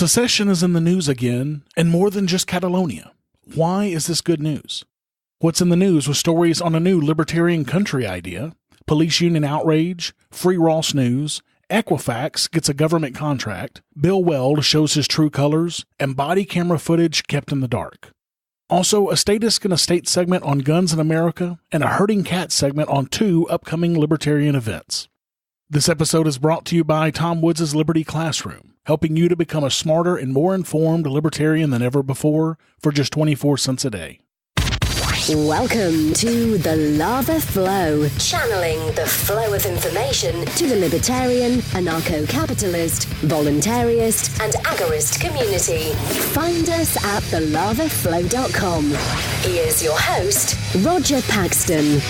Secession is in the news again, and more than just Catalonia. Why is this good news? What's in the news with stories on a new libertarian country idea, police union outrage, free Ross news, Equifax gets a government contract, Bill Weld shows his true colors, and body camera footage kept in the dark. Also, a Statists Gonna State segment on guns in America, and a herding cat segment on 2 upcoming libertarian events. This episode is brought to you by Tom Woods' Liberty Classroom, helping you to become a smarter and more informed libertarian than ever before for just 24 cents a day. Welcome to The Lava Flow, channeling the flow of information to the libertarian, anarcho-capitalist, voluntarist, and agorist community. Find us at thelavaflow.com. Here's your host, Roger Paxton.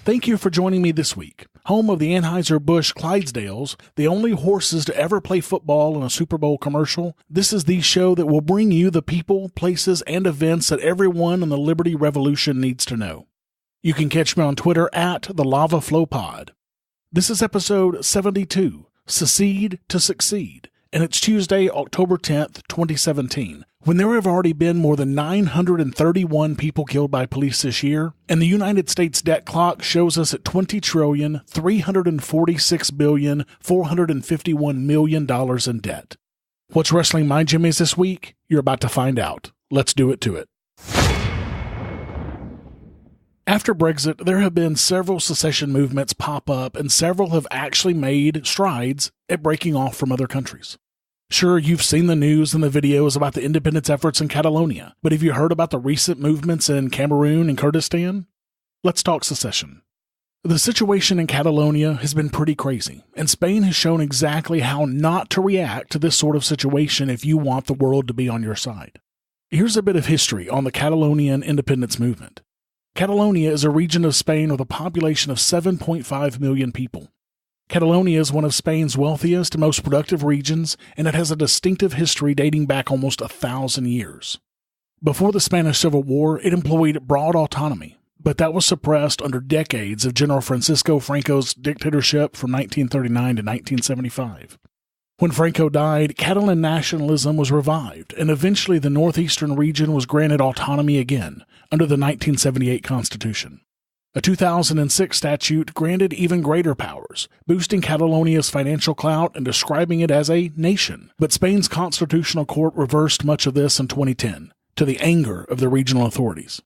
Thank you for joining me this week. Home of the Anheuser-Busch Clydesdales, the only horses to ever play football in a Super Bowl commercial, this is the show that will bring you the people, places, and events that everyone in the Liberty Revolution needs to know. You can catch me on Twitter at the Lava Flow Pod. This is episode 72, Secede to Succeed, and it's Tuesday, October 10th, 2017. When there have already been more than 931 people killed by police this year, and the United States debt clock shows us at $20,346,451,000,000 in debt. What's wrestling my jimmies this week? You're about to find out. Let's do it to it. After Brexit, there have been several secession movements pop up, and several have actually made strides at breaking off from other countries. Sure, you've seen the news and the videos about the independence efforts in Catalonia, but have you heard about the recent movements in Cameroon and Kurdistan? Let's talk secession. The situation in Catalonia has been pretty crazy, and Spain has shown exactly how not to react to this sort of situation if you want the world to be on your side. Here's a bit of history on the Catalonian independence movement. Catalonia is a region of Spain with a population of 7.5 million people. Catalonia is one of Spain's wealthiest and most productive regions, and it has a distinctive history dating back almost 1,000 years. Before the Spanish Civil War, it employed broad autonomy, but that was suppressed under decades of General Francisco Franco's dictatorship from 1939 to 1975. When Franco died, Catalan nationalism was revived, and eventually the northeastern region was granted autonomy again under the 1978 Constitution. A 2006 statute granted even greater powers, boosting Catalonia's financial clout and describing it as a nation. But Spain's constitutional court reversed much of this in 2010, to the anger of the regional authorities.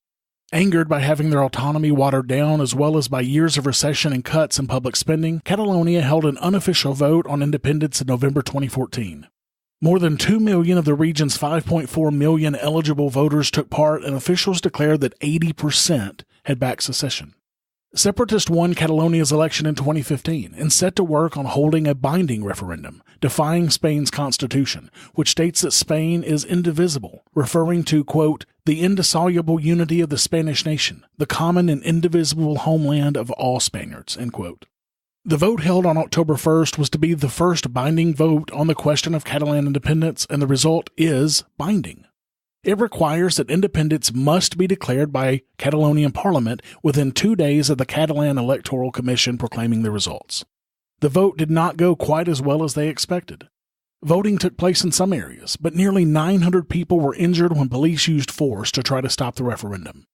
Angered by having their autonomy watered down as well as by years of recession and cuts in public spending, Catalonia held an unofficial vote on independence in November 2014. More than 2 million of the region's 5.4 million eligible voters took part, and officials declared that 80% had backed secession. Separatists won Catalonia's election in 2015 and set to work on holding a binding referendum, defying Spain's constitution, which states that Spain is indivisible, referring to, quote, the indissoluble unity of the Spanish nation, the common and indivisible homeland of all Spaniards, end quote. The vote held on October 1st was to be the first binding vote on the question of Catalan independence, and the result is binding. It requires that independence must be declared by Catalonian Parliament within 2 days of the Catalan Electoral Commission proclaiming the results. The vote did not go quite as well as they expected. Voting took place in some areas, but nearly 900 people were injured when police used force to try to stop the referendum.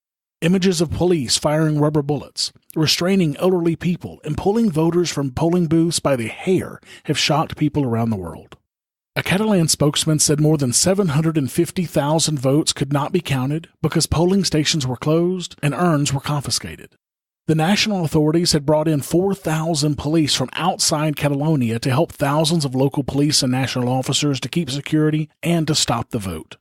Images of police firing rubber bullets, restraining elderly people, and pulling voters from polling booths by the hair have shocked people around the world. A Catalan spokesman said more than 750,000 votes could not be counted because polling stations were closed and urns were confiscated. The national authorities had brought in 4,000 police from outside Catalonia to help thousands of local police and national officers to keep security and to stop the vote.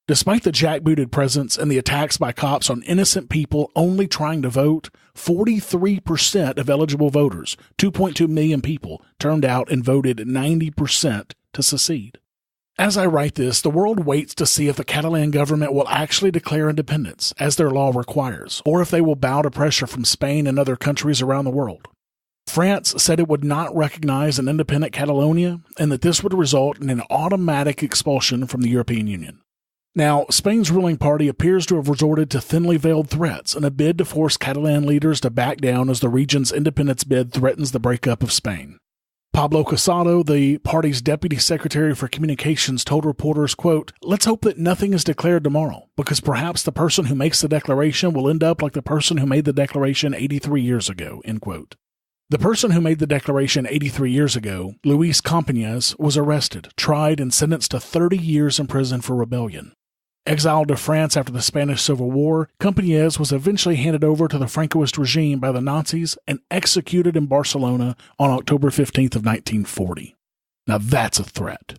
Despite the jackbooted presence and the attacks by cops on innocent people only trying to vote, 43% of eligible voters, 2.2 million people, turned out and voted 90% to secede. As I write this, the world waits to see if the Catalan government will actually declare independence, as their law requires, or if they will bow to pressure from Spain and other countries around the world. France said it would not recognize an independent Catalonia, and that this would result in an automatic expulsion from the European Union. Now, Spain's ruling party appears to have resorted to thinly veiled threats in a bid to force Catalan leaders to back down as the region's independence bid threatens the breakup of Spain. Pablo Casado, the party's deputy secretary for communications, told reporters, quote, "Let's hope that nothing is declared tomorrow, because perhaps the person who makes the declaration will end up like the person who made the declaration 83 years ago," end quote. The person who made the declaration 83 years ago, Luis Companys, was arrested, tried, and sentenced to 30 years in prison for rebellion. Exiled to France after the Spanish Civil War, Companys was eventually handed over to the Francoist regime by the Nazis and executed in Barcelona on October 15th of 1940. Now that's a threat.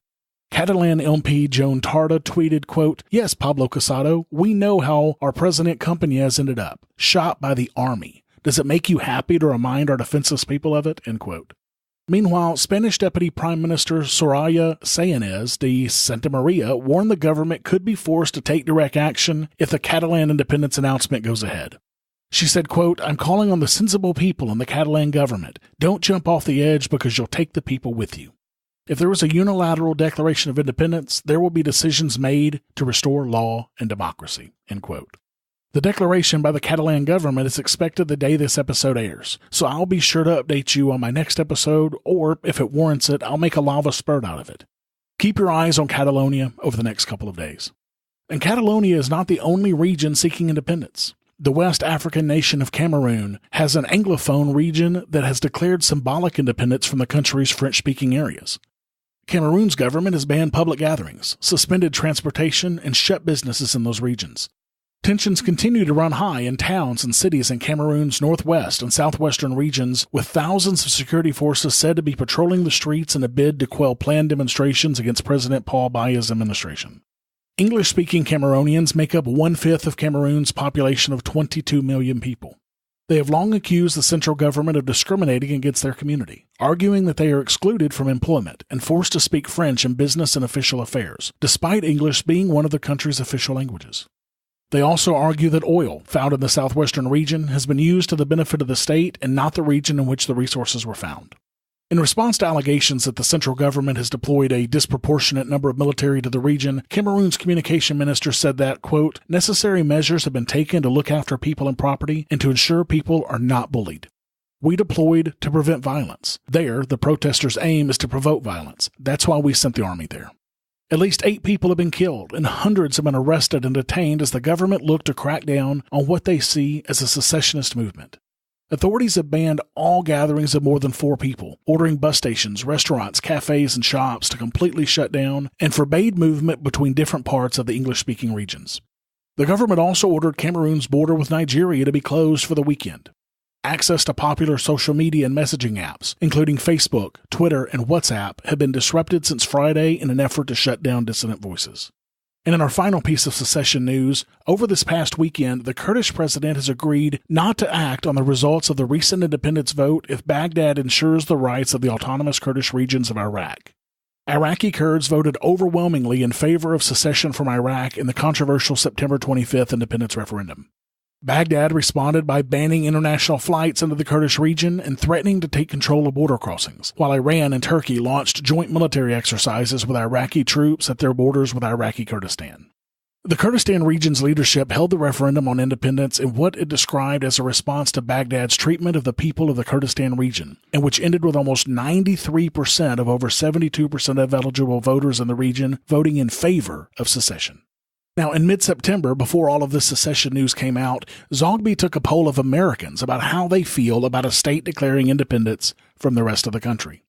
Catalan MP Joan Tarda tweeted, quote, "Yes, Pablo Casado, we know how our president Companys ended up, shot by the army. Does it make you happy to remind our defenseless people of it?" End quote. Meanwhile, Spanish Deputy Prime Minister Soraya Sáenz de Santamaría warned the government could be forced to take direct action if the Catalan independence announcement goes ahead. She said, quote, "I'm calling on the sensible people in the Catalan government. Don't jump off the edge because you'll take the people with you. If there is a unilateral declaration of independence, there will be decisions made to restore law and democracy." End quote. The declaration by the Catalan government is expected the day this episode airs, so I'll be sure to update you on my next episode, or if it warrants it, I'll make a lava spurt out of it. Keep your eyes on Catalonia over the next couple of days. And Catalonia is not the only region seeking independence. The West African nation of Cameroon has an Anglophone region that has declared symbolic independence from the country's French-speaking areas. Cameroon's government has banned public gatherings, suspended transportation, and shut businesses in those regions. Tensions continue to run high in towns and cities in Cameroon's northwest and southwestern regions, with thousands of security forces said to be patrolling the streets in a bid to quell planned demonstrations against President Paul Biya's administration. English-speaking Cameroonians make up 1/5 of Cameroon's population of 22 million people. They have long accused the central government of discriminating against their community, arguing that they are excluded from employment and forced to speak French in business and official affairs, despite English being one of the country's official languages. They also argue that oil found in the southwestern region has been used to the benefit of the state and not the region in which the resources were found. In response to allegations that the central government has deployed a disproportionate number of military to the region, Cameroon's communication minister said that, quote, "Necessary measures have been taken to look after people and property and to ensure people are not bullied. We deployed to prevent violence. There, the protesters' aim is to provoke violence. That's why we sent the army there." At least 8 people have been killed, and hundreds have been arrested and detained as the government looked to crack down on what they see as a secessionist movement. Authorities have banned all gatherings of more than 4 people, ordering bus stations, restaurants, cafes, and shops to completely shut down, and forbade movement between different parts of the English-speaking regions. The government also ordered Cameroon's border with Nigeria to be closed for the weekend. Access to popular social media and messaging apps, including Facebook, Twitter, and WhatsApp, have been disrupted since Friday in an effort to shut down dissident voices. And in our final piece of secession news, over this past weekend, the Kurdish president has agreed not to act on the results of the recent independence vote if Baghdad ensures the rights of the autonomous Kurdish regions of Iraq. Iraqi Kurds voted overwhelmingly in favor of secession from Iraq in the controversial September 25th independence referendum. Baghdad responded by banning international flights into the Kurdish region and threatening to take control of border crossings, while Iran and Turkey launched joint military exercises with Iraqi troops at their borders with Iraqi Kurdistan. The Kurdistan region's leadership held the referendum on independence in what it described as a response to Baghdad's treatment of the people of the Kurdistan region, and which ended with almost 93% of over 72% of eligible voters in the region voting in favor of secession. Now, in mid-September, before all of this secession news came out, Zogby took a poll of Americans about how they feel about a state declaring independence from the rest of the country.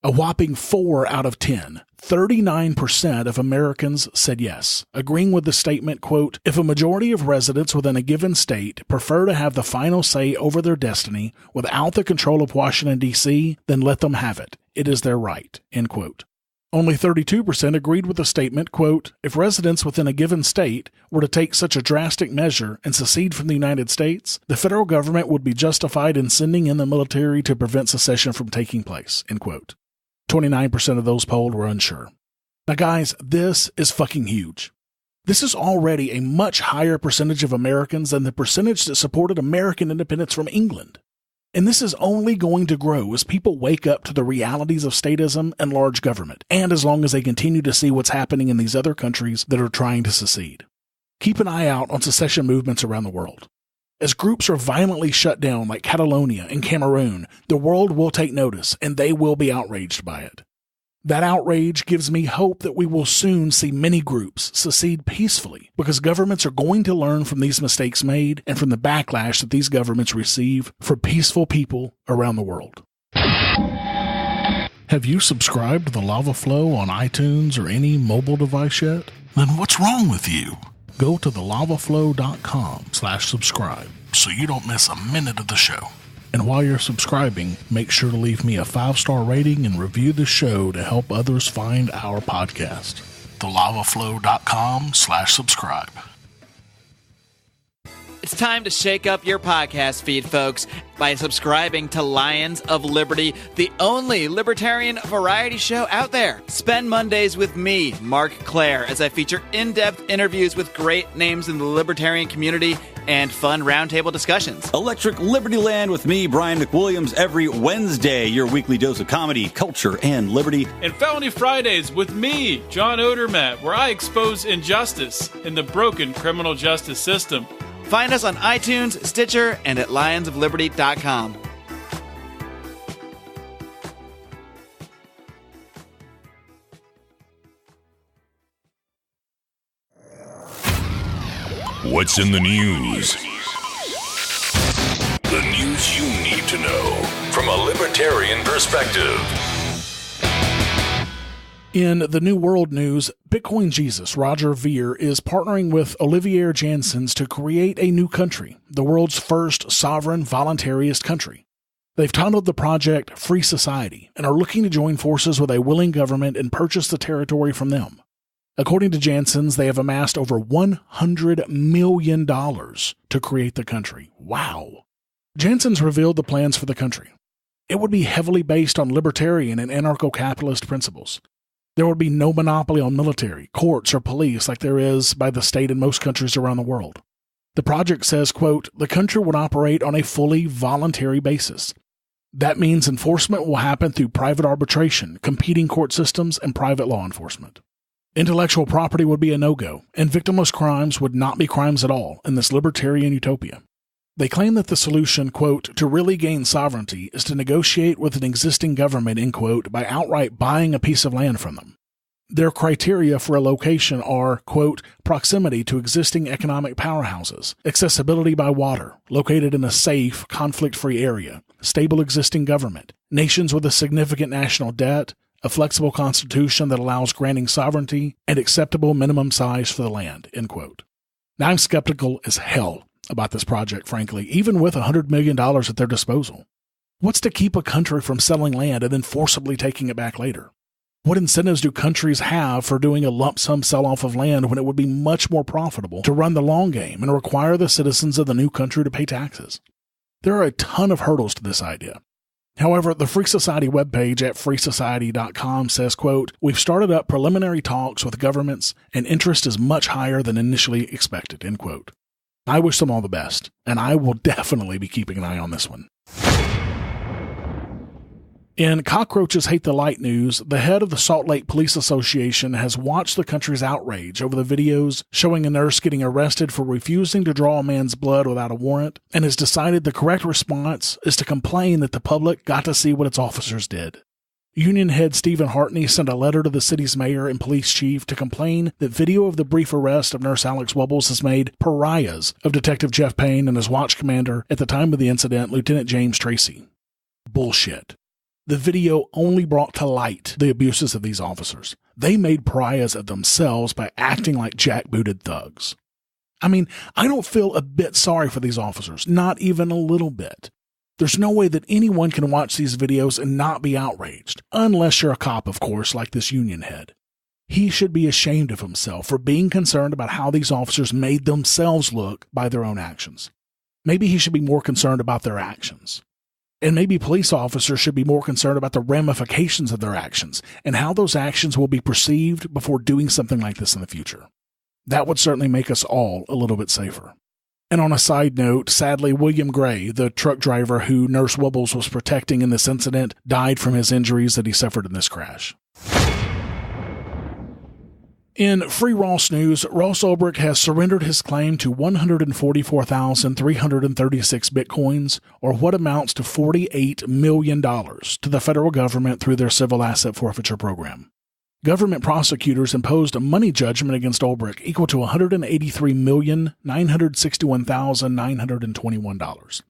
A whopping 4 out of 10, 39% of Americans said yes, agreeing with the statement, quote, "If a majority of residents within a given state prefer to have the final say over their destiny without the control of Washington, D.C., then let them have it. It is their right," end quote. Only 32% agreed with the statement, quote, "If residents within a given state were to take such a drastic measure and secede from the United States, the federal government would be justified in sending in the military to prevent secession from taking place," end quote. 29% of those polled were unsure. Now guys, this is fucking huge. This is already a much higher percentage of Americans than the percentage that supported American independence from England. And this is only going to grow as people wake up to the realities of statism and large government, and as long as they continue to see what's happening in these other countries that are trying to secede. Keep an eye out on secession movements around the world. As groups are violently shut down like Catalonia and Cameroon, the world will take notice and they will be outraged by it. That outrage gives me hope that we will soon see many groups secede peacefully because governments are going to learn from these mistakes made and from the backlash that these governments receive for peaceful people around the world. Have you subscribed to the Lava Flow on iTunes or any mobile device yet? Then what's wrong with you? Go to thelavaflow.com/subscribe so you don't miss a minute of the show. And while you're subscribing, make sure to leave me a 5-star rating and review the show to help others find our podcast. thelavaflow.com/subscribe. It's time to shake up your podcast feed, folks, by subscribing to Lions of Liberty, the only libertarian variety show out there. Spend Mondays with me, Mark Claire, as I feature in-depth interviews with great names in the libertarian community and fun roundtable discussions. Electric Liberty Land with me, Brian McWilliams, every Wednesday, your weekly dose of comedy, culture, and liberty. And Felony Fridays with me, John Odermatt, where I expose injustice in the broken criminal justice system. Find us on iTunes, Stitcher, and at lionsofliberty.com. What's in the news? The news you need to know from a libertarian perspective. In the New World News, Bitcoin Jesus Roger Ver is partnering with Olivier Janssens to create a new country, the world's first sovereign voluntarist country. They've titled the project Free Society and are looking to join forces with a willing government and purchase the territory from them. According to Janssens, they have amassed over $100 million to create the country. Wow. Janssens revealed the plans for the country. It would be heavily based on libertarian and anarcho-capitalist principles. There would be no monopoly on military, courts, or police like there is by the state in most countries around the world. The project says, quote, the country would operate on a fully voluntary basis. That means enforcement will happen through private arbitration, competing court systems, and private law enforcement. Intellectual property would be a no-go, and victimless crimes would not be crimes at all in this libertarian utopia. They claim that the solution, quote, to really gain sovereignty is to negotiate with an existing government, end quote, by outright buying a piece of land from them. Their criteria for a location are, quote, proximity to existing economic powerhouses, accessibility by water, located in a safe, conflict-free area, stable existing government, nations with a significant national debt, a flexible constitution that allows granting sovereignty, and acceptable minimum size for the land, end quote. Now I'm skeptical as hell about this project, frankly, even with $100 million at their disposal. What's to keep a country from selling land and then forcibly taking it back later? What incentives do countries have for doing a lump sum sell-off of land when it would be much more profitable to run the long game and require the citizens of the new country to pay taxes? There are a ton of hurdles to this idea. However, the Free Society webpage at freesociety.com says, quote, we've started up preliminary talks with governments and interest is much higher than initially expected, end quote. I wish them all the best, and I will definitely be keeping an eye on this one. In Cockroaches Hate the Light news, the head of the Salt Lake Police Association has watched the country's outrage over the videos showing a nurse getting arrested for refusing to draw a man's blood without a warrant, and has decided the correct response is to complain that the public got to see what its officers did. Union head Stephen Hartney sent a letter to the city's mayor and police chief to complain that video of the brief arrest of Nurse Alex Wubbles has made pariahs of Detective Jeff Payne and his watch commander at the time of the incident, Lieutenant James Tracy. Bullshit. The video only brought to light the abuses of these officers. They made pariahs of themselves by acting like jackbooted thugs. I mean, I don't feel a bit sorry for these officers, not even a little bit. There's no way that anyone can watch these videos and not be outraged, unless you're a cop, of course, like this union head. He should be ashamed of himself for being concerned about how these officers made themselves look by their own actions. Maybe he should be more concerned about their actions. And maybe police officers should be more concerned about the ramifications of their actions and how those actions will be perceived before doing something like this in the future. That would certainly make us all a little bit safer. And on a side note, sadly, William Gray, the truck driver who Nurse Wubbles was protecting in this incident, died from his injuries that he suffered in this crash. In Free Ross news, Ross Ulbricht has surrendered his claim to 144,336 bitcoins, or what amounts to $48 million, to the federal government through their civil asset forfeiture program. Government prosecutors imposed a money judgment against Ulbricht equal to $183,961,921.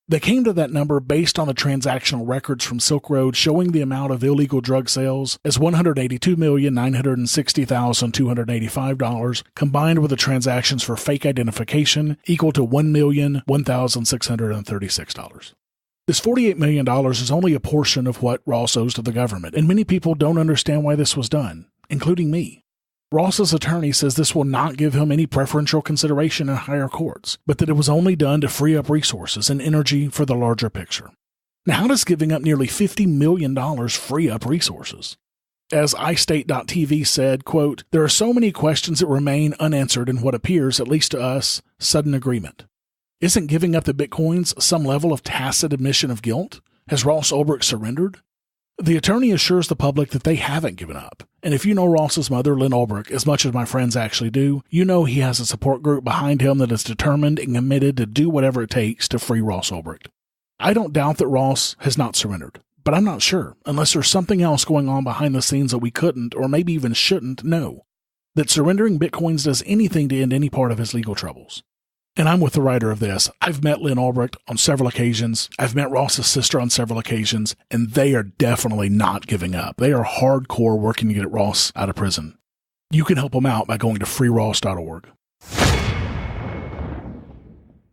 They came to that number based on the transactional records from Silk Road showing the amount of illegal drug sales as $182,960,285, combined with the transactions for fake identification equal to $1,001,636. This $48 million is only a portion of what Ross owes to the government, and many people don't understand why this was done, including me. Ross's attorney says this will not give him any preferential consideration in higher courts, but that it was only done to free up resources and energy for the larger picture. Now, how does giving up nearly $50 million free up resources? As iState.tv said, quote, "There are so many questions that remain unanswered in what appears, at least to us, sudden agreement. Isn't giving up the bitcoins some level of tacit admission of guilt? Has Ross Ulbricht surrendered?" The attorney assures the public that they haven't given up. And if you know Ross's mother, Lynn Ulbricht, as much as my friends actually do, you know he has a support group behind him that is determined and committed to do whatever it takes to free Ross Ulbricht. I don't doubt that Ross has not surrendered, but I'm not sure, unless there's something else going on behind the scenes that we couldn't, or maybe even shouldn't, know. That surrendering bitcoins does anything to end any part of his legal troubles. And I'm with the writer of this. I've met Lynn Ulbricht on several occasions. I've met Ross's sister on several occasions, and they are definitely not giving up. They are hardcore working to get Ross out of prison. You can help them out by going to freeross.org.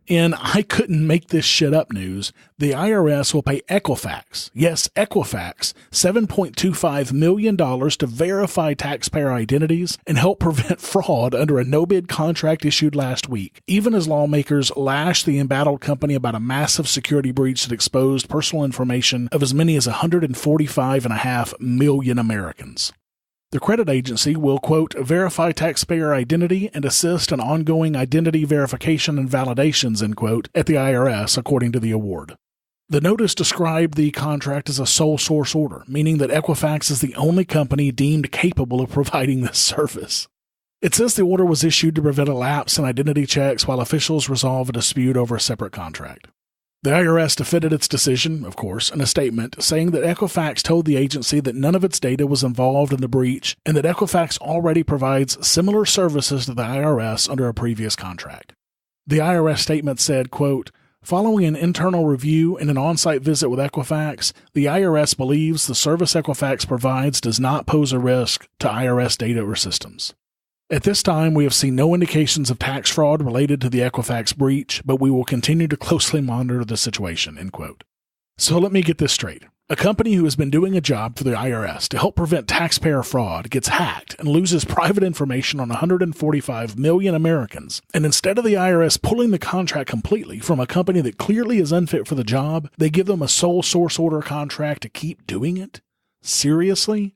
In I couldn't make this shit up news, the IRS will pay Equifax, yes, Equifax, $7.25 million to verify taxpayer identities and help prevent fraud under a no-bid contract issued last week, even as lawmakers lashed the embattled company about a massive security breach that exposed personal information of as many as 145.5 million Americans. The credit agency will, quote, verify taxpayer identity and assist in ongoing identity verification and validations, end quote, at the IRS, according to the award. The notice described the contract as a sole source order, meaning that Equifax is the only company deemed capable of providing this service. It says the order was issued to prevent a lapse in identity checks while officials resolve a dispute over a separate contract. The IRS defended its decision, of course, in a statement saying that Equifax told the agency that none of its data was involved in the breach and that Equifax already provides similar services to the IRS under a previous contract. The IRS statement said, quote, following an internal review and an on-site visit with Equifax, the IRS believes the service Equifax provides does not pose a risk to IRS data or systems. At this time, we have seen no indications of tax fraud related to the Equifax breach, but we will continue to closely monitor the situation, end quote. So let me get this straight. A company who has been doing a job for the IRS to help prevent taxpayer fraud gets hacked and loses private information on 145 million Americans, and instead of the IRS pulling the contract completely from a company that clearly is unfit for the job, they give them a sole source order contract to keep doing it? Seriously?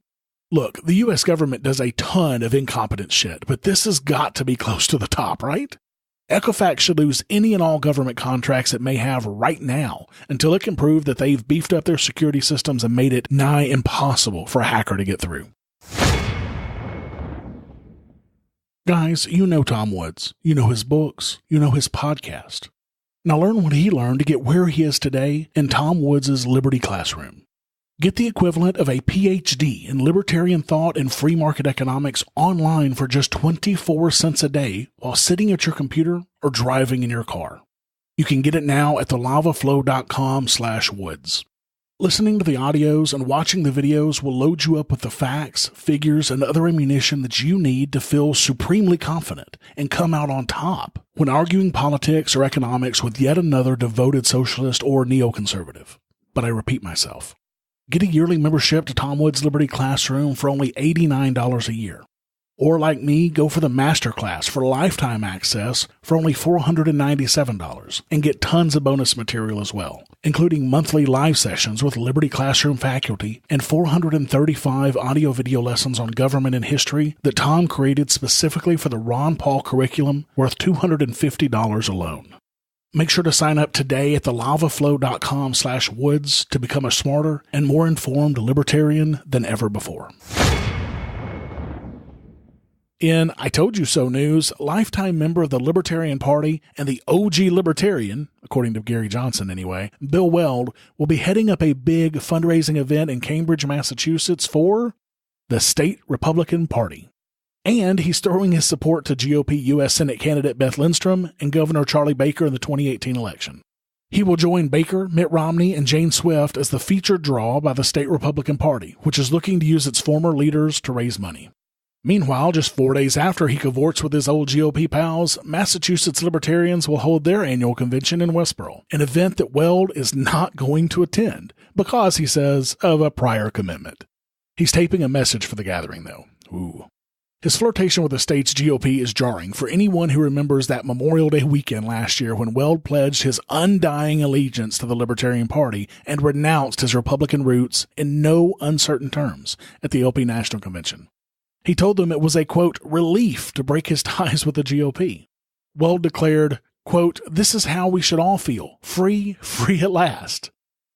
Look, the U.S. government does a ton of incompetent shit, but this has got to be close to the top, right? Equifax should lose any and all government contracts it may have right now until it can prove that they've beefed up their security systems and made it nigh impossible for a hacker to get through. Guys, you know Tom Woods. You know his books. You know his podcast. Now learn what he learned to get where he is today in Tom Woods' Liberty Classroom. Get the equivalent of a PhD in libertarian thought and free market economics online for just 24 cents a day while sitting at your computer or driving in your car. You can get it now at thelavaflow.com/woods. Listening to the audios and watching the videos will load you up with the facts, figures, and other ammunition that you need to feel supremely confident and come out on top when arguing politics or economics with yet another devoted socialist or neoconservative. But I repeat myself. Get a yearly membership to Tom Woods' Liberty Classroom for only $89 a year. Or like me, go for the Masterclass for lifetime access for only $497 and get tons of bonus material as well, including monthly live sessions with Liberty Classroom faculty and 435 audio-video lessons on government and history that Tom created specifically for the Ron Paul curriculum worth $250 alone. Make sure to sign up today at thelavaflow.com/woods to become a smarter and more informed libertarian than ever before. In I Told You So news, lifetime member of the Libertarian Party and the OG Libertarian, according to Gary Johnson anyway, Bill Weld, will be heading up a big fundraising event in Cambridge, Massachusetts for the state Republican Party. And he's throwing his support to GOP U.S. Senate candidate Beth Lindstrom and Governor Charlie Baker in the 2018 election. He will join Baker, Mitt Romney, and Jane Swift as the featured draw by the state Republican Party, which is looking to use its former leaders to raise money. Meanwhile, just 4 days after he cavorts with his old GOP pals, Massachusetts Libertarians will hold their annual convention in Westboro, an event that Weld is not going to attend because, he says, of a prior commitment. He's taping a message for the gathering, though. Ooh. His flirtation with the state's GOP is jarring for anyone who remembers that Memorial Day weekend last year when Weld pledged his undying allegiance to the Libertarian Party and renounced his Republican roots in no uncertain terms at the LP National Convention. He told them it was a, quote, relief to break his ties with the GOP. Weld declared, quote, "This is how we should all feel. Free at last.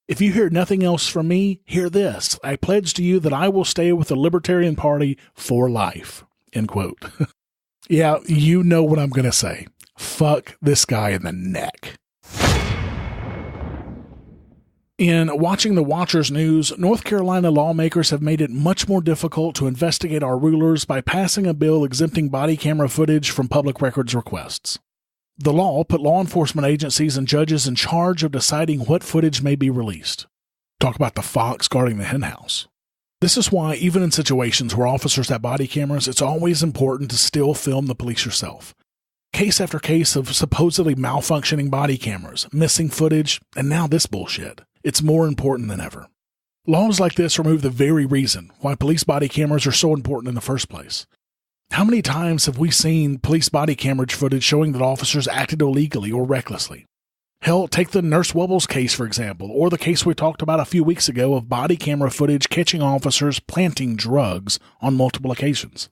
If you hear nothing else from me, hear this. I pledge to you that I will stay with the Libertarian Party for life." End quote. Yeah, you know what I'm going to say. Fuck this guy in the neck. In Watching the Watchers news, North Carolina lawmakers have made it much more difficult to investigate our rulers by passing a bill exempting body camera footage from public records requests. The law put law enforcement agencies and judges in charge of deciding what footage may be released. Talk about the fox guarding the henhouse. This is why, even in situations where officers have body cameras, it's always important to still film the police yourself. Case after case of supposedly malfunctioning body cameras, missing footage, and now this bullshit. It's more important than ever. Laws like this remove the very reason why police body cameras are so important in the first place. How many times have we seen police body camera footage showing that officers acted illegally or recklessly? Hell, take the Nurse Wubbles case, for example, or the case we talked about a few weeks ago of body camera footage catching officers planting drugs on multiple occasions.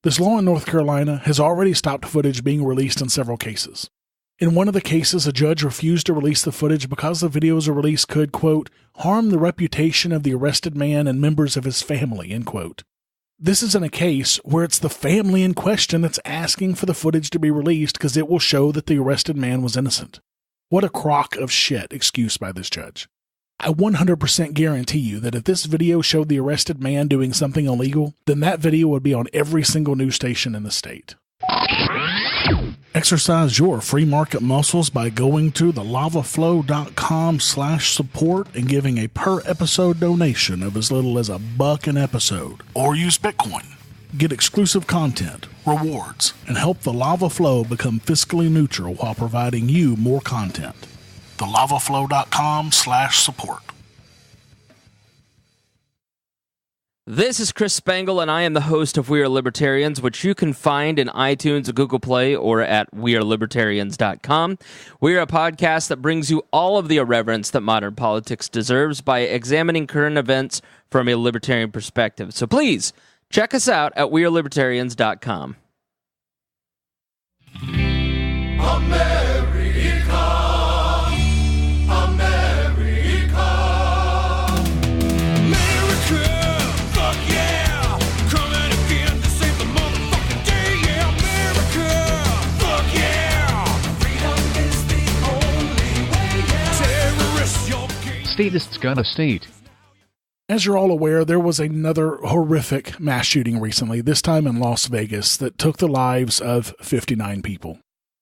This law in North Carolina has already stopped footage being released in several cases. In one of the cases, a judge refused to release the footage because the videos released could, quote, harm the reputation of the arrested man and members of his family, end quote. This is in a case where it's the family in question that's asking for the footage to be released because it will show that the arrested man was innocent. What a crock of shit excuse by this judge. I 100% guarantee you that if this video showed the arrested man doing something illegal, then that video would be on every single news station in the state. Exercise your free market muscles by going to thelavaflow.com/support and giving a per episode donation of as little as $1 an episode, or use Bitcoin. Get exclusive content, rewards, and help the Lava Flow become fiscally neutral while providing you more content. thelavaflow.com/support. This is Chris Spangle, and I am the host of We Are Libertarians, which you can find in iTunes, Google Play, or at wearelibertarians.com. We are a podcast that brings you all of the irreverence that modern politics deserves by examining current events from a libertarian perspective. So please, check us out at wearelibertarians.com. Statists Gonna State. As you're all aware, there was another horrific mass shooting recently, this time in Las Vegas, that took the lives of 59 people.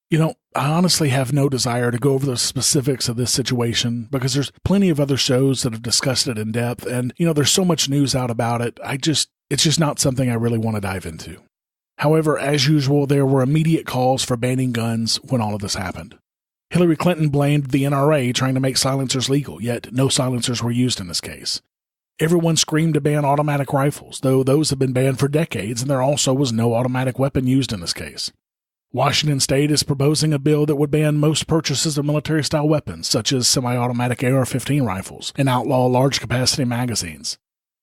You know, I honestly have no desire to go over the specifics of this situation because there's plenty of other shows that have discussed it in depth, and, you know, there's so much news out about it, it's just not something I really want to dive into. However, as usual, there were immediate calls for banning guns when all of this happened. Hillary Clinton blamed the NRA trying to make silencers legal, yet no silencers were used in this case. Everyone screamed to ban automatic rifles, though those have been banned for decades, and there also was no automatic weapon used in this case. Washington State is proposing a bill that would ban most purchases of military-style weapons, such as semi-automatic AR-15 rifles, and outlaw large-capacity magazines.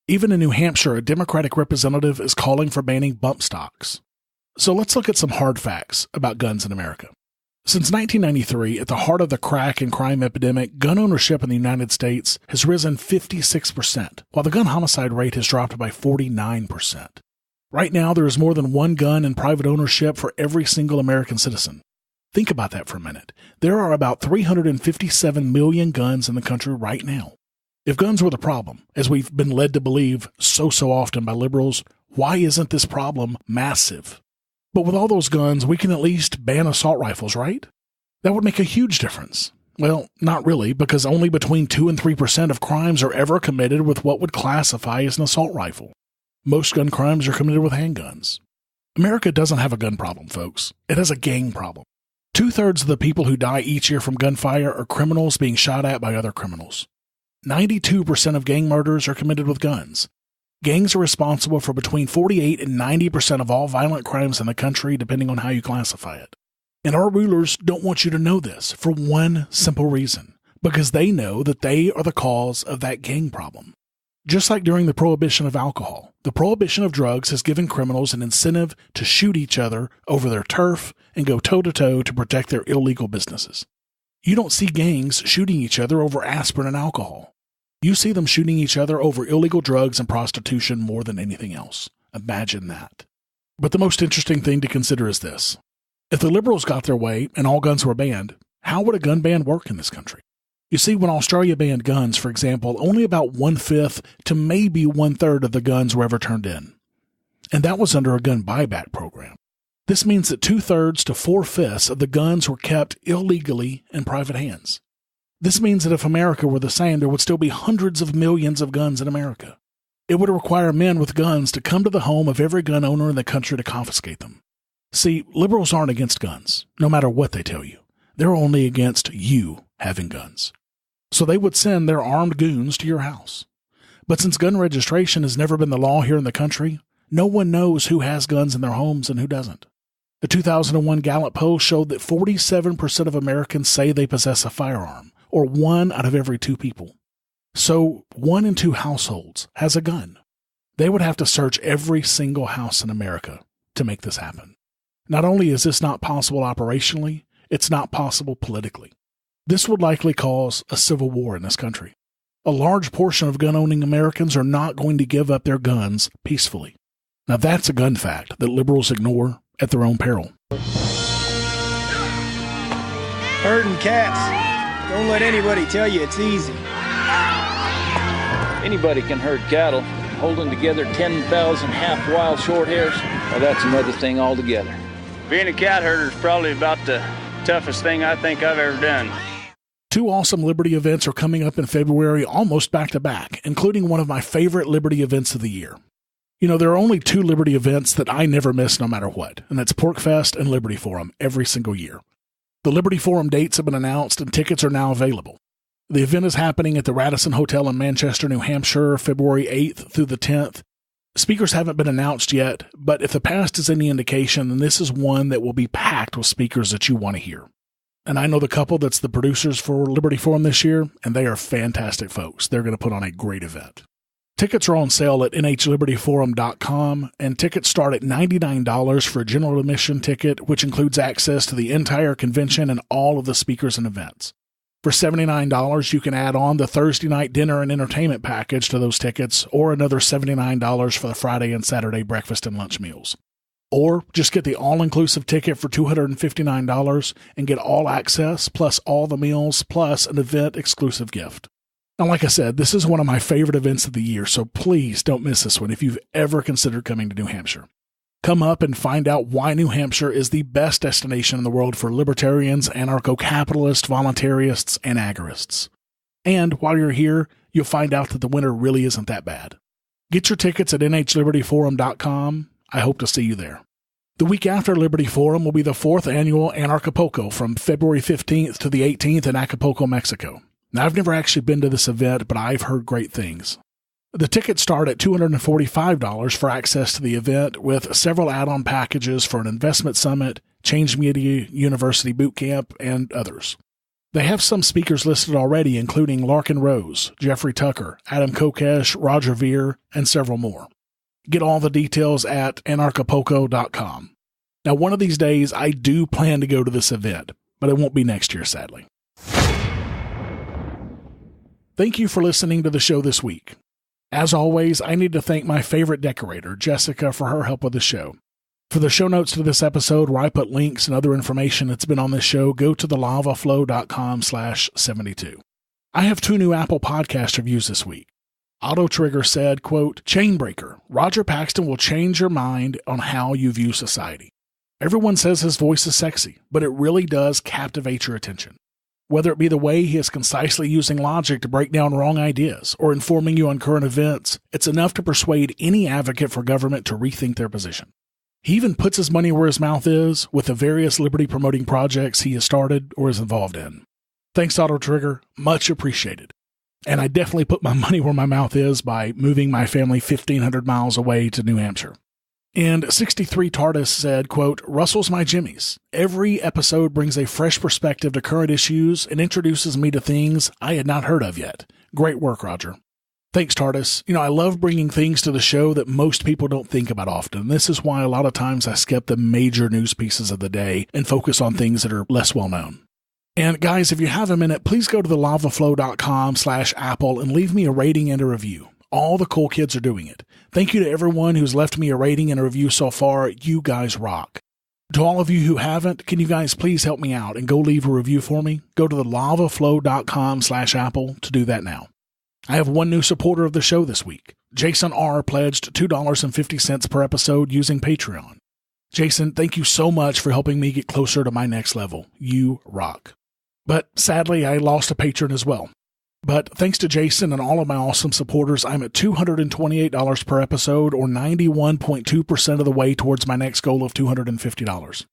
Even in New Hampshire, a Democratic representative is calling for banning bump stocks. So let's look at some hard facts about guns in America. Since 1993, at the heart of the crack and crime epidemic, gun ownership in the United States has risen 56%, while the gun homicide rate has dropped by 49%. Right now, there is more than one gun in private ownership for every single American citizen. Think about that for a minute. There are about 357 million guns in the country right now. If guns were the problem, as we've been led to believe so often by liberals, why isn't this problem massive? But with all those guns, we can at least ban assault rifles, right? That would make a huge difference. Well, not really, because only between 2 and 3% of crimes are ever committed with what would classify as an assault rifle. Most gun crimes are committed with handguns. America doesn't have a gun problem, folks. It has a gang problem. 2/3 of the people who die each year from gunfire are criminals being shot at by other criminals. 92% of gang murders are committed with guns. Gangs are responsible for between 48 and 90% of all violent crimes in the country, depending on how you classify it. And our rulers don't want you to know this for one simple reason, because they know that they are the cause of that gang problem. Just like during the prohibition of alcohol, the prohibition of drugs has given criminals an incentive to shoot each other over their turf and go toe-to-toe to protect their illegal businesses. You don't see gangs shooting each other over aspirin and alcohol. You see them shooting each other over illegal drugs and prostitution more than anything else. Imagine that. But the most interesting thing to consider is this. If the liberals got their way and all guns were banned, how would a gun ban work in this country? You see, when Australia banned guns, for example, only about 1/5 to maybe 1/3 of the guns were ever turned in. And that was under a gun buyback program. This means that 2/3 to 4/5 of the guns were kept illegally in private hands. This means that if America were the same, there would still be hundreds of millions of guns in America. It would require men with guns to come to the home of every gun owner in the country to confiscate them. See, liberals aren't against guns, no matter what they tell you. They're only against you having guns. So they would send their armed goons to your house. But since gun registration has never been the law here in the country, no one knows who has guns in their homes and who doesn't. The 2001 Gallup poll showed that 47% of Americans say they possess a firearm, or 1 out of every 2 people. So 1 in 2 households has a gun. They would have to search every single house in America to make this happen. Not only is this not possible operationally, it's not possible politically. This would likely cause a civil war in this country. A large portion of gun-owning Americans are not going to give up their guns peacefully. Now that's a gun fact that liberals ignore at their own peril. Herding cats. Don't let anybody tell you it's easy. Anybody can herd cattle. Holding together 10,000 half-wild short hairs, well, that's another thing altogether. Being a cat herder is probably about the toughest thing I think I've ever done. 2 awesome Liberty events are coming up in February, almost back-to-back, including one of my favorite Liberty events of the year. You know, there are only 2 Liberty events that I never miss no matter what, and that's PorkFest and Liberty Forum every single year. The Liberty Forum dates have been announced and tickets are now available. The event is happening at the Radisson Hotel in Manchester, New Hampshire, February 8th through the 10th. Speakers haven't been announced yet, but if the past is any indication, then this is one that will be packed with speakers that you want to hear. And I know the couple that's the producers for Liberty Forum this year, and they are fantastic folks. They're going to put on a great event. Tickets are on sale at nhlibertyforum.com, and tickets start at $99 for a general admission ticket, which includes access to the entire convention and all of the speakers and events. For $79, you can add on the Thursday night dinner and entertainment package to those tickets, or another $79 for the Friday and Saturday breakfast and lunch meals. Or just get the all-inclusive ticket for $259 and get all access, plus all the meals, plus an event-exclusive gift. Now, like I said, this is one of my favorite events of the year, so please don't miss this one if you've ever considered coming to New Hampshire. Come up and find out why New Hampshire is the best destination in the world for libertarians, anarcho-capitalists, voluntarists, and agorists. And while you're here, you'll find out that the winter really isn't that bad. Get your tickets at nhlibertyforum.com. I hope to see you there. The week after Liberty Forum will be the 4th annual Anarcho from February 15th to the 18th in Acapulco, Mexico. Now, I've never actually been to this event, but I've heard great things. The tickets start at $245 for access to the event, with several add-on packages for an investment summit, Change Media University Boot Camp, and others. They have some speakers listed already, including Larkin Rose, Jeffrey Tucker, Adam Kokesh, Roger Ver, and several more. Get all the details at anarcho.com. Now, one of these days, I do plan to go to this event, but it won't be next year, sadly. Thank you for listening to the show this week. As always, I need to thank my favorite decorator, Jessica, for her help with the show. For the show notes to this episode, where I put links and other information that's been on this show, go to thelavaflow.com/72. I have 2 new Apple Podcast reviews this week. Auto Trigger said, quote, "Chainbreaker, Roger Paxton will change your mind on how you view society. Everyone says his voice is sexy, but it really does captivate your attention. Whether it be the way he is concisely using logic to break down wrong ideas or informing you on current events, it's enough to persuade any advocate for government to rethink their position. He even puts his money where his mouth is with the various liberty-promoting projects he has started or is involved in. Thanks, Auto Trigger. Much appreciated. And I definitely put my money where my mouth is by moving my family 1,500 miles away to New Hampshire." And 63 TARDIS said, quote, "Russell's my Jimmies. Every episode brings a fresh perspective to current issues and introduces me to things I had not heard of yet. Great work, Roger." Thanks, TARDIS. I love bringing things to the show that most people don't think about often. This is why a lot of times I skip the major news pieces of the day and focus on things that are less well known. And guys, if you have a minute, please go to thelavaflow.com/Apple and leave me a rating and a review. All the cool kids are doing it. Thank you to everyone who's left me a rating and a review so far. You guys rock. To all of you who haven't, can you guys please help me out and go leave a review for me? Go to thelavaflow.com/Apple to do that now. I have one new supporter of the show this week. Jason R. pledged $2.50 per episode using Patreon. Jason, thank you so much for helping me get closer to my next level. You rock. But sadly, I lost a patron as well. But thanks to Jason and all of my awesome supporters, I'm at $228 per episode, or 91.2% of the way towards my next goal of $250.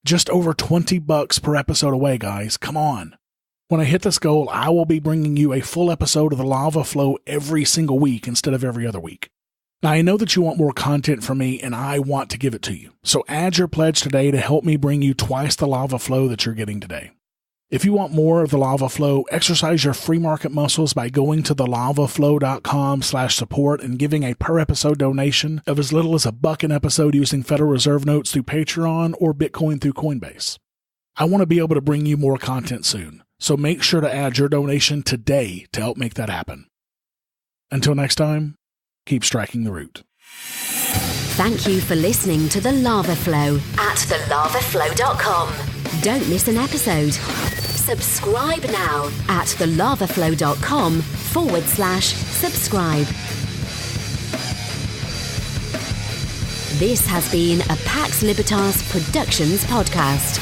Just over $20 per episode away, guys. Come on. When I hit this goal, I will be bringing you a full episode of the Lava Flow every single week instead of every other week. Now, I know that you want more content from me, and I want to give it to you. So add your pledge today to help me bring you twice the Lava Flow that you're getting today. If you want more of the Lava Flow, exercise your free market muscles by going to thelavaflow.com/support and giving a per episode donation of as little as $1 an episode using Federal Reserve notes through Patreon or Bitcoin through Coinbase. I want to be able to bring you more content soon, so make sure to add your donation today to help make that happen. Until next time, keep striking the root. Thank you for listening to The Lava Flow at thelavaflow.com. Don't miss an episode. Subscribe now at thelavaflow.com/subscribe. This has been a Pax Libertas Productions podcast.